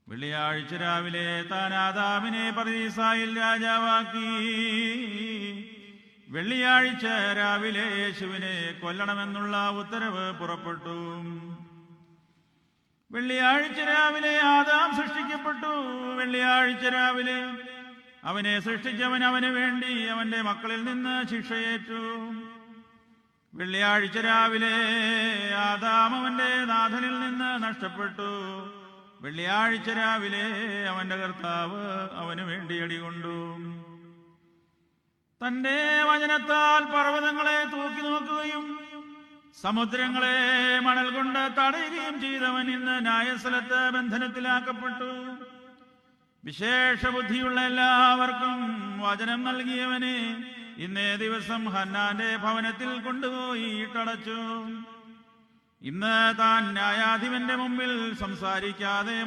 വെള്ളിയാഴ്ച രാവിലെ താൻ ആദാമിനെ പർദീസായിൽ രാജാവാക്കി. വെള്ളിയാഴ്ച രാവിലെ യേശുവിനെ കൊല്ലണമെന്നുള്ള ഉത്തരവ് പുറപ്പെട്ടു. വെള്ളിയാഴ്ച രാവിലെ ആദാം സൃഷ്ടിക്കപ്പെട്ടു. വെള്ളിയാഴ്ച രാവിലെ അവനെ സൃഷ്ടിച്ചവൻ അവന് വേണ്ടി അവന്റെ മക്കളിൽ നിന്ന് ശിക്ഷയേറ്റു. വെള്ളിയാഴ്ച രാവിലെ ആദാം അവന്റെ നാഥനിൽ നിന്ന് നഷ്ടപ്പെട്ടു. വെള്ളിയാഴ്ച രാവിലെ അവന്റെ കർത്താവ് അവന് വേണ്ടി അടികൊണ്ടു. തന്റെ വചനത്താൽ പർവ്വതങ്ങളെ തൂക്കി നോക്കുകയും സമുദ്രങ്ങളെ മണൽ കൊണ്ട് തടയുകയും ചെയ്തവൻ ഇന്ന് ന്യായസ്ഥലത്ത് ബന്ധനത്തിലാക്കപ്പെട്ടു. വിശേഷ ബുദ്ധിയുള്ള എല്ലാവർക്കും വചനം നൽകിയവനെ ഇന്നേ ദിവസം ഹന്നാന്റെ ഭവനത്തിൽ കൊണ്ടുപോയി ഇട്ടടച്ചു. ഇന്ന് താൻ ന്യായാധിപന്റെ മുമ്പിൽ സംസാരിക്കാതെ